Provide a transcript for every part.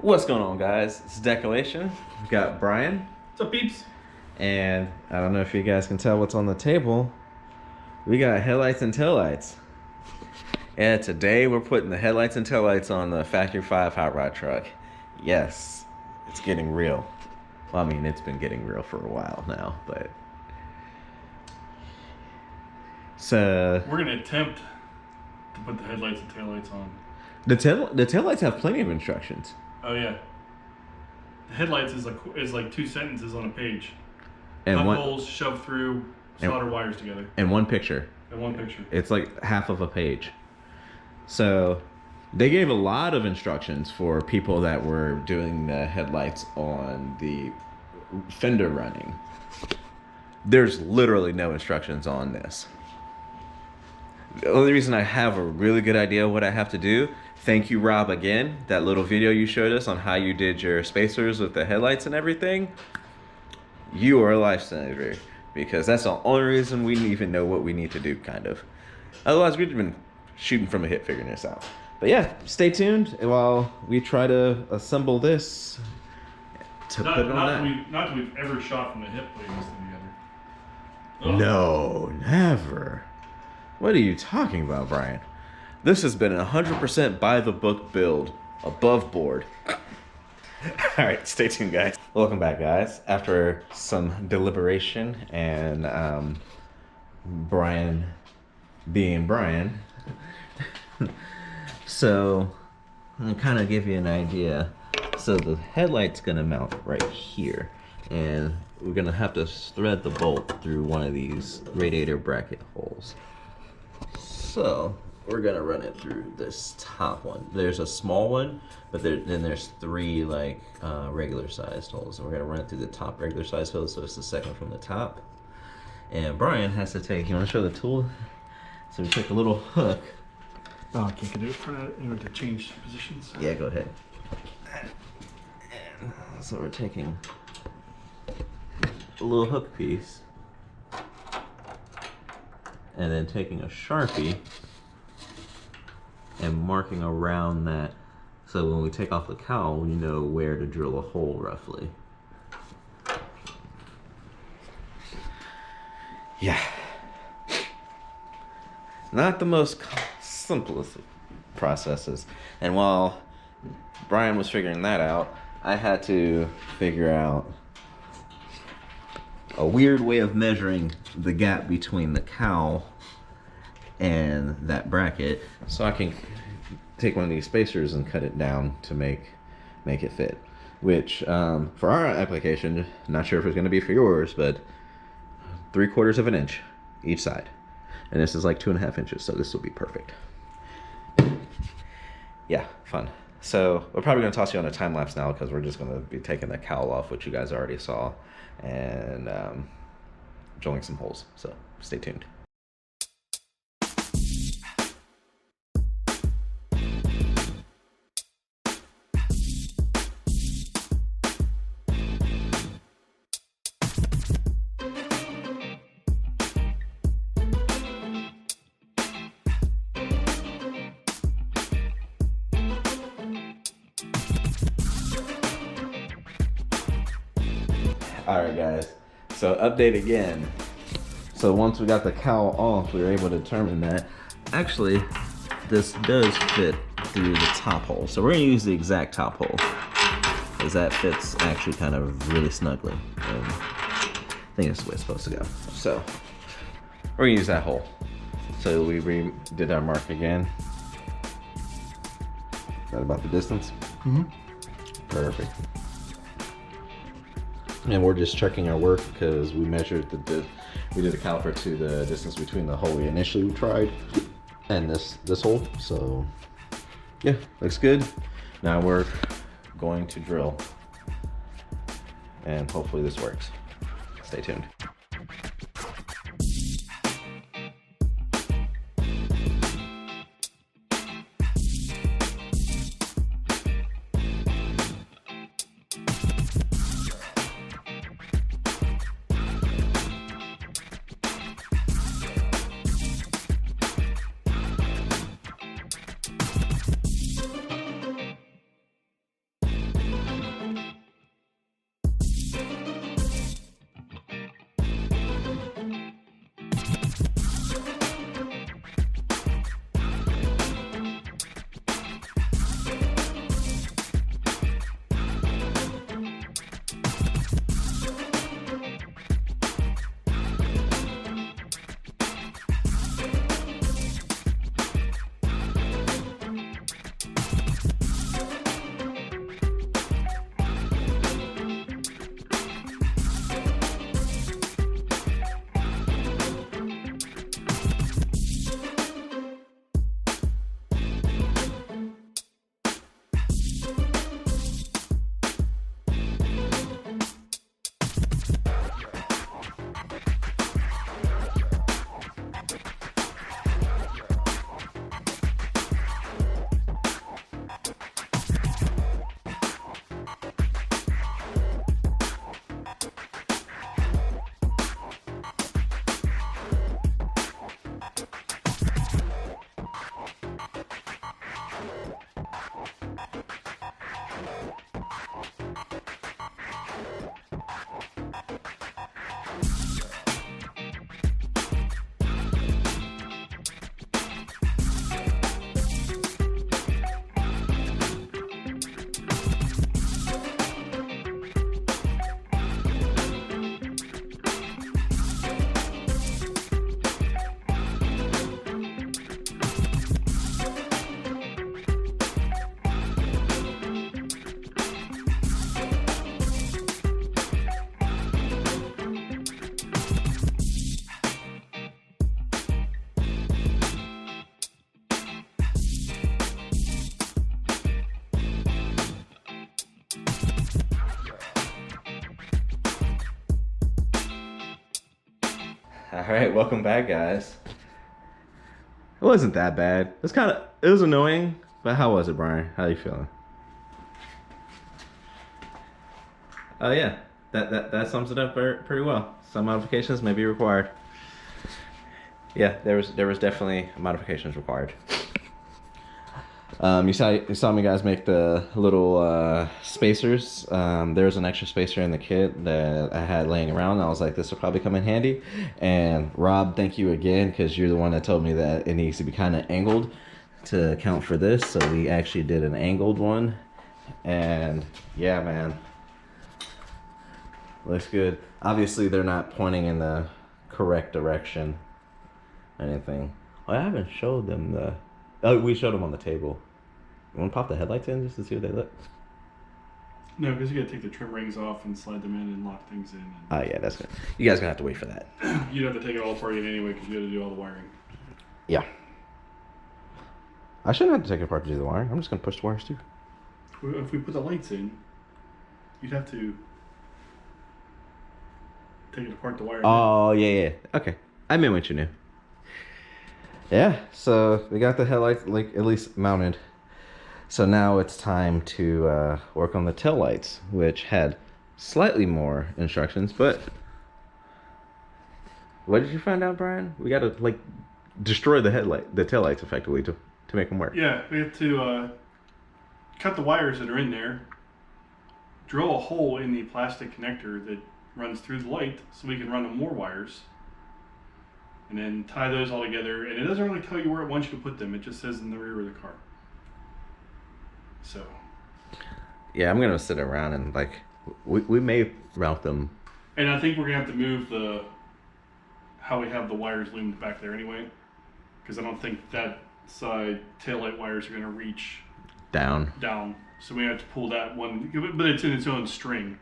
What's going on, guys? It's Decelation. We've got Brian. What's up, peeps? And I don't know if you guys can tell what's on the table. We got headlights and taillights. And today we're putting the headlights and taillights on the Factory 5 hot rod truck. Yes, it's getting real. Well, I mean, it's been getting real for a while now, but... So... We're going to attempt to put the headlights and taillights on. The taillights have plenty of instructions. Oh, yeah. The headlights is like two sentences on a page. And Cut one holes, shove through, solder wires together. And one picture. And one picture. It's like half of a page. So they gave a lot of instructions for people that were doing the headlights on the fender running. There's literally no instructions on this. The only reason I have a really good idea of what I have to do, thank you, Rob, again. That little video you showed us on how you did your spacers with the headlights and everything. You are a lifesaver, because that's the only reason we even know what we need to do, kind of. Otherwise, we'd have been shooting from a hip figuring this out. But yeah, stay tuned while we try to assemble this to put it on that. Not that we've ever shot from a hip putting this thing together. Ugh. No, never. What are you talking about, Brian? This has been 100% by the book build, above board. All right, stay tuned, guys. Welcome back, guys. After some deliberation and Brian being Brian. So, I'm gonna kind of give you an idea. So the headlight's gonna mount right here, and we're gonna have to thread the bolt through one of these radiator bracket holes. So we're gonna run it through this top one. There's a small one, but then there's three like regular sized holes. And we're gonna run it through the top regular sized hole, so it's the second from the top. And Brian has to take, you wanna show the tool? So we take a little hook. Oh, I can't do it for that in order to change positions. Yeah, go ahead. And so we're taking a little hook piece and then taking a Sharpie and marking around that, so when we take off the cowl, we know where to drill a hole roughly. Yeah. Not the most simplest processes. And while Brian was figuring that out, I had to figure out a weird way of measuring the gap between the cowl and that bracket, so I can take one of these spacers and cut it down to make it fit. Which for our application, not sure if it's going to be for yours, but 3/4 of an inch each side, and this is like 2.5 inches, so this will be perfect. Yeah, fun. So we're probably going to toss you on a time lapse now, because we're just going to be taking the cowl off, which you guys already saw, and drilling some holes. So stay tuned. Alright, guys, so update again. So once we got the cowl off, we were able to determine that actually this does fit through the top hole. So we're going to use the exact top hole, because that fits actually kind of really snugly. And I think that's the way it's supposed to go. So we're going to use that hole. So we did our mark again. Is that about the distance? Mm-hmm. Perfect. And we're just checking our work, because we measured we did a caliper to the distance between the hole we initially tried and this hole. So yeah, looks good. Now we're going to drill, and hopefully this works. Stay tuned. All right, welcome back, guys. It wasn't that bad. It was annoying, but how was it, Brian? How you feeling? Oh yeah, that sums it up pretty well. Some modifications may be required. Yeah, there was definitely modifications required. You saw me guys make the little spacers. There was an extra spacer in the kit that I had laying around. And I was like, this will probably come in handy. And Rob, thank you again, because you're the one that told me that it needs to be kind of angled to account for this. So we actually did an angled one, and yeah, man, looks good. Obviously, they're not pointing in the correct direction. Anything. I haven't showed them the. Oh, we showed them on the table. You want to pop the headlights in just to see what they look? No, because you got to take the trim rings off and slide them in and lock things in. Oh yeah, that's good. You guys gonna have to wait for that. You'd have to take it all apart in anyway because you got to do all the wiring. Yeah. I shouldn't have to take it apart to do the wiring. I'm just gonna push the wires too. If we put the lights in, you'd have to take it apart the wiring. Oh yeah. Okay, I meant what you knew. Yeah, so we got the headlights like at least mounted. So now it's time to work on the tail lights, which had slightly more instructions. But what did you find out, Brian? We got to like destroy the tail lights effectively to make them work. Yeah, we have to cut the wires that are in there, drill a hole in the plastic connector that runs through the light, so we can run more wires. And then tie those all together, and it doesn't really tell you where it wants you to put them. It just says in the rear of the car. So. Yeah, I'm gonna sit around and like we may route them. And I think we're gonna have to move how we have the wires loomed back there anyway, because I don't think that side taillight wires are gonna reach down. So we have to pull that one, but it's in its own string.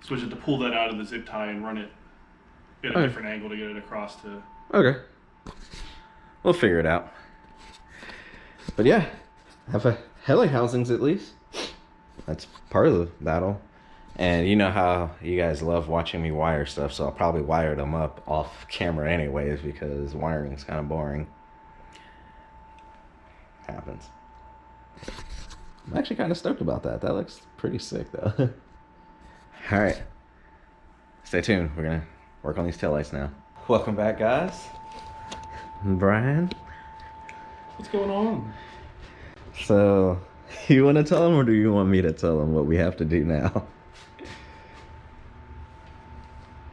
So we have to pull that out of the zip tie and run it at a different angle to get it across to. Okay. We'll figure it out. But yeah, have a headlight housings at least. That's part of the battle. And you know how you guys love watching me wire stuff, so I'll probably wire them up off camera anyways because wiring's kind of boring. Happens. I'm actually kind of stoked about that. That looks pretty sick though. All right. Stay tuned. We're going to work on these taillights now. Welcome back, guys. Brian. What's going on? So, you want to tell them, or do you want me to tell them what we have to do now?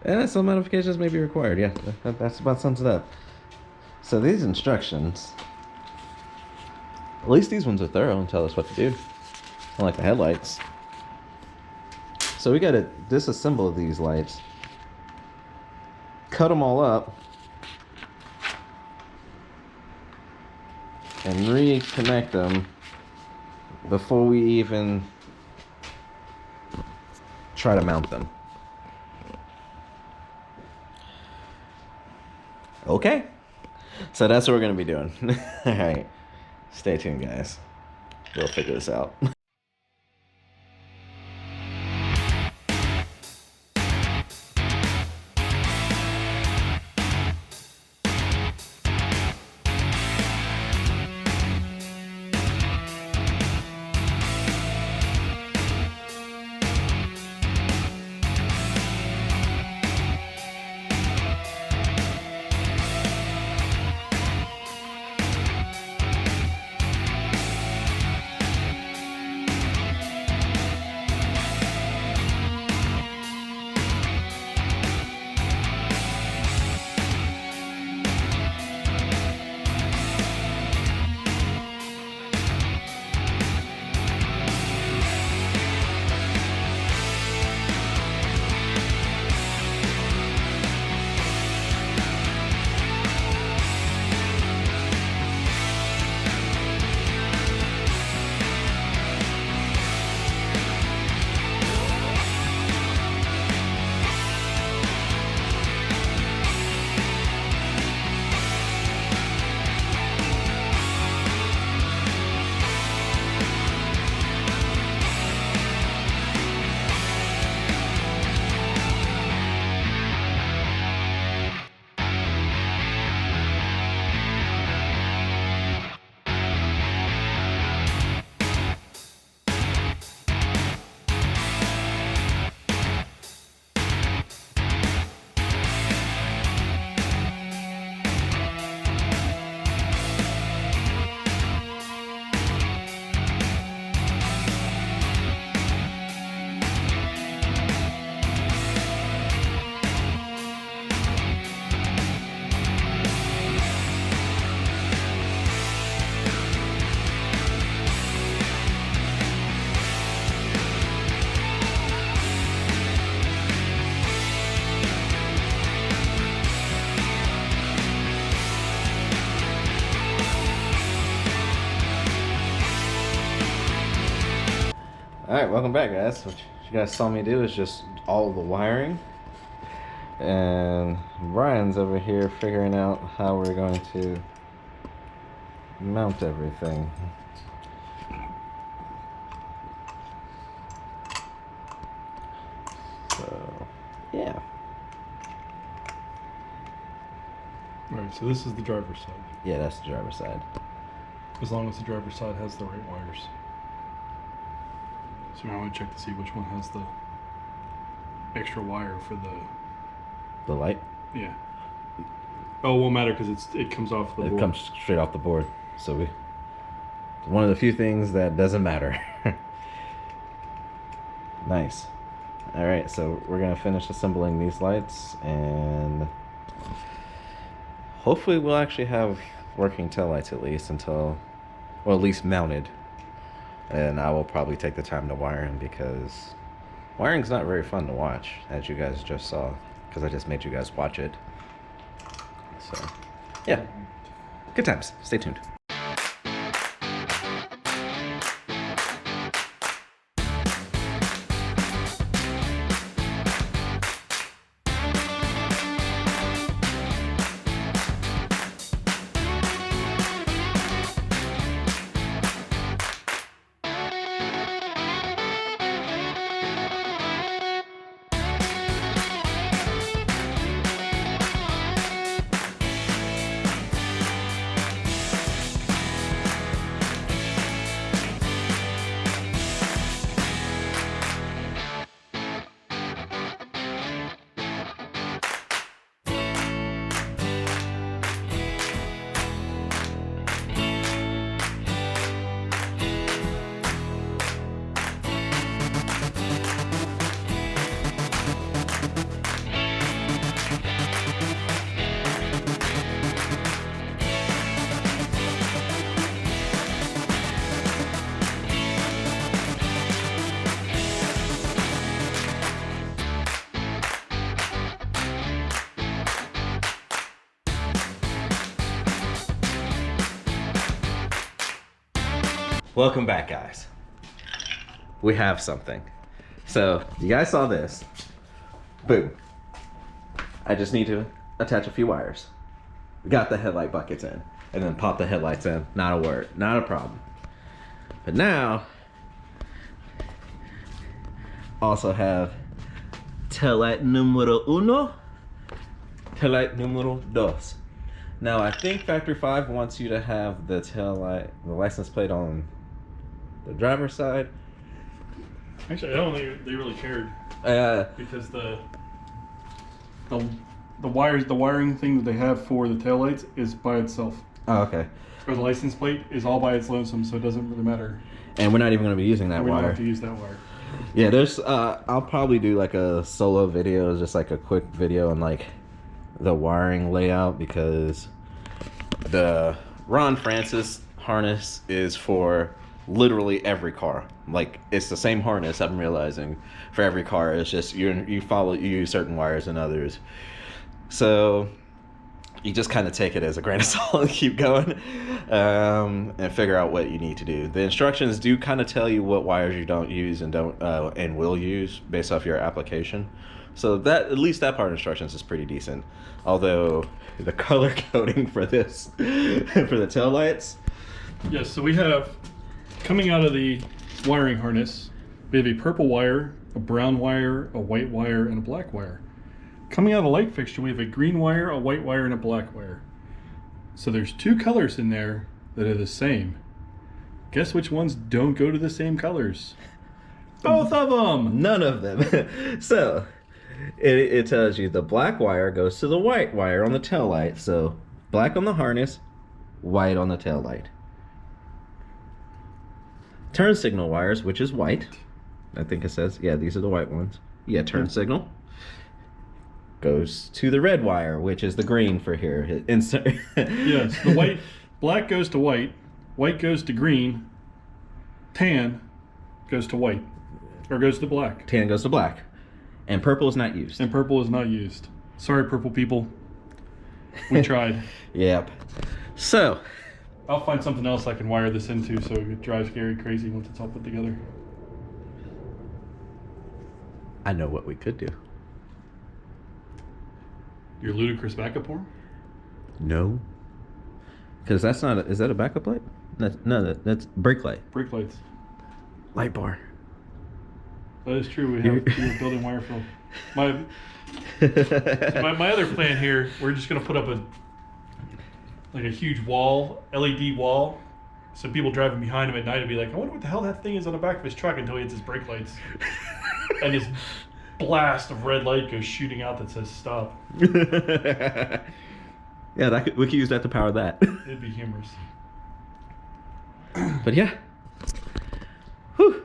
And some modifications may be required. Yeah, that's about sums it up. So these instructions, at least these ones are thorough and tell us what to do. Unlike the headlights. So we got to disassemble these lights. Cut them all up and reconnect them before we even try to mount them. Okay, so that's what we're gonna be doing. All right, stay tuned, guys. We'll figure this out. Alright, welcome back, guys. What you guys saw me do is just all the wiring. And Brian's over here figuring out how we're going to mount everything. So, yeah. Alright, so this is the driver's side. Yeah, that's the driver's side. As long as the driver's side has the right wires. So now I want to check to see which one has the extra wire for The light? yeah. Oh, it won't matter because it comes off the board. It comes straight off the board. So one of the few things that doesn't matter. Nice. Alright, so we're going to finish assembling these lights, and hopefully we'll actually have working taillights at least until, well, at least mounted. And I will probably take the time to wire them, because wiring's not very fun to watch, as you guys just saw, because I just made you guys watch it. So, yeah. Good times. Stay tuned. Welcome back, guys. We have something. So, you guys saw this. Boom. I just need to attach a few wires. We got the headlight buckets in, and then pop the headlights in. Not a word, not a problem. But now, also have taillight numero uno, taillight numero dos. Now, I think Factory 5 wants you to have the taillight, the license plate on the driver's side. Actually, I don't think they really cared. Because the wiring thing that they have for the taillights is by itself. Oh, okay. Or the license plate is all by its lonesome, so it doesn't really matter. And we're not even going to be using that we wire. don't have to use that wire. Yeah, there's I'll probably do like a solo video, just like a quick video on like the wiring layout, because the Ron Francis harness is for literally every car. Like, it's the same harness, I'm realizing, for every car. It's just you use certain wires and others. So you just kind of take it as a grain of salt and keep going, and figure out what you need to do. The instructions do kind of tell you what wires you don't use and will use based off your application. So that, at least that part of instructions is pretty decent. Although the color coding for this, for the taillights. Yes, so we have, coming out of the wiring harness, we have a purple wire, a brown wire, a white wire, and a black wire. Coming out of the light fixture, we have a green wire, a white wire, and a black wire. So there's two colors in there that are the same. Guess which ones don't go to the same colors? Both of them! None of them. So it tells you the black wire goes to the white wire on the taillight. So black on the harness, white on the taillight. Turn signal wires, which is white. I think it says, yeah, these are the white ones. Yeah, turn signal goes to the red wire, which is the green for here. Insert. Yes, black goes to white goes to green, tan goes to white, or goes to black. Tan goes to black. And purple is not used. And purple is not used. Sorry, purple people. We tried. Yep. So I'll find something else I can wire this into so it drives Gary crazy once it's all put together. I know what we could do. Your ludicrous backup form? No. Because that's not. Is that a backup light? That's brake light. Brake lights. Light bar. That is true. We have building wire fill. My other plan here, we're just gonna put up a huge wall, LED wall, so people driving behind him at night would be like, I wonder what the hell that thing is on the back of his truck until he hits his brake lights, and this blast of red light goes shooting out that says stop. Yeah, we could use that to power that. It'd be humorous. But yeah, whew,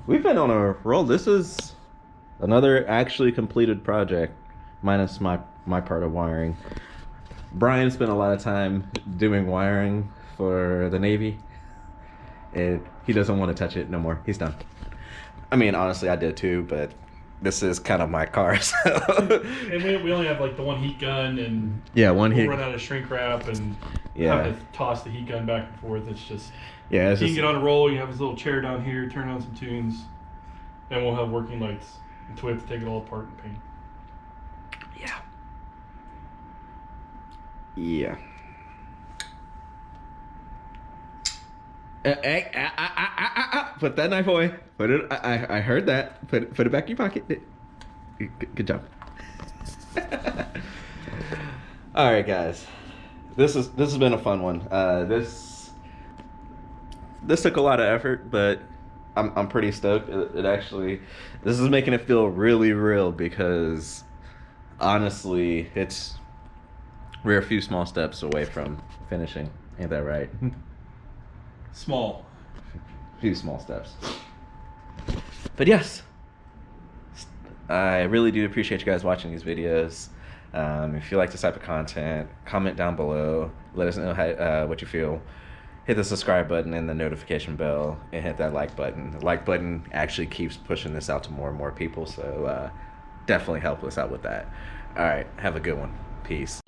we've been on a roll. This is another actually completed project, minus my part of wiring. Brian spent a lot of time doing wiring for the Navy, and he doesn't want to touch it no more. He's done. I mean, honestly, I did too, but this is kind of my car. So. And we only have like the one heat gun, and one we'll heat. run out of shrink wrap, and having to toss the heat gun back and forth. It's just he can get on a roll. You have his little chair down here, turn on some tunes, and we'll have working lights until we have to take it all apart and paint. Yeah. Put that knife away. Put it. I heard that. Put it back in your pocket. Good job. All right, guys. This has been a fun one. This took a lot of effort, but I'm pretty stoked. It actually, this is making it feel really real because honestly, we're a few small steps away from finishing. Ain't that right? Small. Few small steps. But yes, I really do appreciate you guys watching these videos. If you like this type of content, comment down below. Let us know what you feel. Hit the subscribe button and the notification bell, and hit that like button. The like button actually keeps pushing this out to more and more people, so definitely help us out with that. All right, have a good one. Peace.